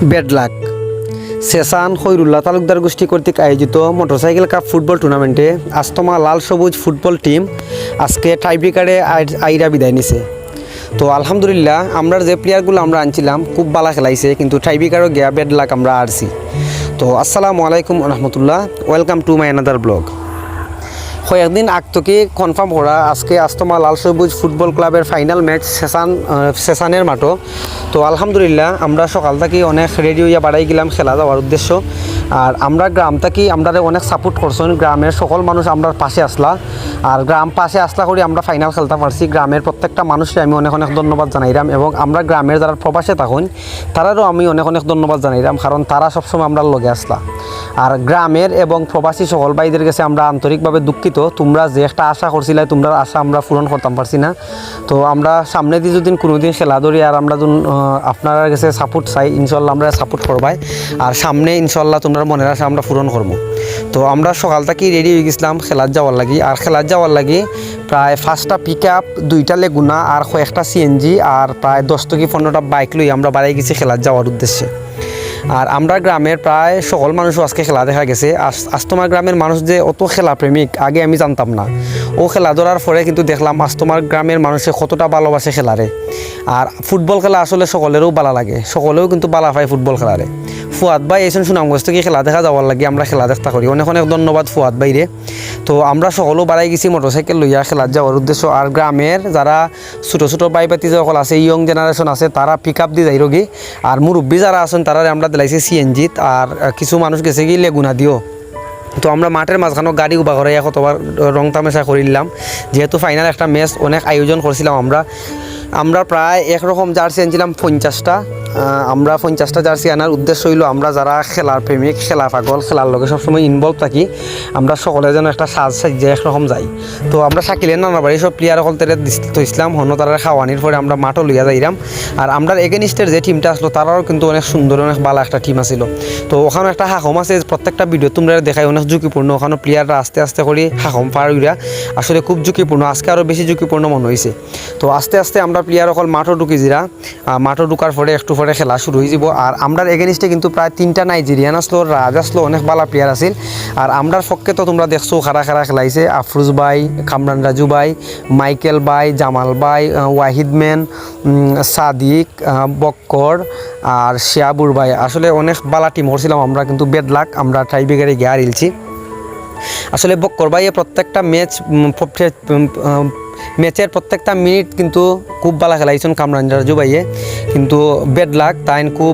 Bed lakh Sezan খৈরুল্লাহ Talukdar গোষ্ঠী কর্তৃক আয়োজিত মোটরসাইকেল কাপ ফুটবল টুর্নামেন্টে আস্তমা লাল সবুজ ফুটবল টিম আজকে টাইব্রেকারে আইরা বিদায় নিছে। তো আলহামদুলিল্লাহ আমরা যে প্লেয়ারগুলো আমরা আনছিলাম খুব ভালো খেলাইছে, কিন্তু টাইব্রেকারও গিয়া বেড লাক আমরা আরছি। তো আসসালামু আলাইকুম রহমতুল্লাহ, welcome to my another blog. কয়েকদিন আগ থেকে কনফার্ম করা আজকে আস্তমা লাল সবুজ ফুটবল ক্লাবের ফাইনাল ম্যাচ সেসানের মাঠও। তো আলহামদুলিল্লাহ আমরা সকাল থেকে অনেক রেডি হইয়া বাড়াই গেলাম খেলা যাওয়ার উদ্দেশ্য। আর আমরা গ্রাম থেকে আমরা অনেক সাপোর্ট করছেন, গ্রামের সকল মানুষ আমরা পাশে আসলা। আর গ্রাম পাশে আসলা করে আমরা ফাইনাল খেলতে পারছি। গ্রামের প্রত্যেকটা মানুষকে আমি অনেক অনেক ধন্যবাদ জানাইলাম, এবং আমরা গ্রামের যারা প্রবাসে থাকুন তারারও আমি অনেক অনেক ধন্যবাদ জানাইলাম, কারণ তারা সবসময় আমরা লগে আসলা। আর গ্রামের এবং প্রবাসী সকল ভাইদের কাছে আমরা আন্তরিকভাবে দুঃখিত, তোমরা যে একটা আশা করছিলে তোমরা আশা আমরা পূরণ করতাম পারছি না। তো আমরা সামনে দিয়ে যদি কোনোদিন খেলা ধরি আর আমরা যখন আপনার কাছে সাপোর্ট চাই, ইনশাল্লাহ আমরা সাপোর্ট করবাই। আর সামনে ইনশাল্লাহ তোমরা মনের আশা আমরা পূরণ করবো। তো আমরা সকাল থেকেই রেডি হয়ে গেছিলাম খেলার যাওয়ার লাগি। আর খেলার যাওয়ার লাগি প্রায় 5টা পিক আপ, 2টা লেগুনা আর কয়েকটা সিএনজি আর প্রায় 10 থেকে 15টা বাইক লই আমরা বাড়াই গেছি খেলার যাওয়ার উদ্দেশ্যে। আর আমরা গ্রামের প্রায় সকল মানুষও আজকে খেলা দেখা গেছে। আস্তমার গ্রামের মানুষ যে অত খেলা প্রেমিক আগে আমি জানতাম না। ও খেলা ধরার পরে কিন্তু দেখলাম আস্তমার গ্রামের মানুষে কতটা ভালোবাসে খেলারে। আর ফুটবল খেলা আসলে সকলেরও ভালো লাগে, সকলেও কিন্তু ভালো পায় ফুটবল খেলারে। ফুয়াদ ভাই এসেন সুনামগঞ্জ থেকে খেলা দেখা যাওয়ার লাগে আমরা খেলা দেখতে করি, অনেক অনেক ধন্যবাদ ফুয়াদ ভাইরে। তো আমরা সকলেও বাড়াই গেছি মোটরসাইকেল লইয়া খেলার যাওয়ার উদ্দেশ্য। আর গ্রামের যারা ছোটো ছোটো ভাই পাতি সকল আছে, ইয়ং জেনারেশন আছে, তারা পিক আপ দিয়ে যাই রোগী। আর মুরব্বী যারা আছেন তারা আমরা দিলাইছি সিএনজিত, আর কিছু মানুষ গেছে কি লেগুনা দিও। তো আমরা মাঠের মাঝখানে গাড়ি উবা করে কতবার রং তামাশা করিলাম, যেহেতু ফাইনাল একটা ম্যাচ অনেক আয়োজন করছিলাম। আমরা প্রায় একরকম জার্সি আনছিলাম 50টা। আমরা 50টা জার্সি আনার উদ্দেশ্য হইল আমরা যারা খেলার প্রেমিক, খেলা পাগল, খেলার লগে সবসময় ইনভলভ থাকি, আমরা সকলে যেন একটা সাজে একরকম যাই। তো আমরা সাকিলের নানা বাড়ি সব প্লেয়ার সকল তেরে তো ইসলাম হন তারা খাওয়ানির পরে আমরা মাঠও লইয়া যাইলাম। আর আমরা এগেনিস্টের যে টিমটা আসলো তারাও কিন্তু অনেক সুন্দর, অনেক ভালো একটা টিম আসিল। তো ওখানে একটা হাকম আছে, প্রত্যেকটা ভিডিও তোমরা দেখাই অনেক ঝুঁকিপূর্ণ। ওখানে প্লেয়াররা আস্তে আস্তে করে হাকম পার হইয়া আসলে খুব ঝুঁকিপূর্ণ, আজকে আরও বেশি ঝুঁকিপূর্ণ মনে হয়েছে। তো আস্তে আস্তে আমরা প্লেয়ার সকল মাঠও ঢুকি জিরা, মাঠও ঢুকার পরে একটু পরে খেলা শুরু হয়ে যাব। আর আমরা এগেনিস্টে কিন্তু প্রায় 3টা নাইজেরিয়ান আসলো, রাজ আসলো, অনেক ভালো প্লেয়ার আছিল। আর আমরার পক্ষে তো তোমরা দেখছো খারা খারা খেলাইছে আফরুজ ভাই, কামরান রাজু ভাই, মাইকেল ভাই, জামাল ভাই, ওয়াহিদ ম্যান, সাদিক, বক্কর আর শিয়াবুর ভাই। আসলে অনেক ভালো টিম করছিলাম আমরা, কিন্তু বেড লাক আমরা টাইব্রেকারে গিয়ে হারিয়েছি। আসলে বক্কর ভাই প্রত্যেকটা ম্যাচের প্রত্যেকটা মিনিট কিন্তু খুব ভালো খেলাইছেন কামরান রাজু ভাইয়ে, কিন্তু বেড লাক তাই খুব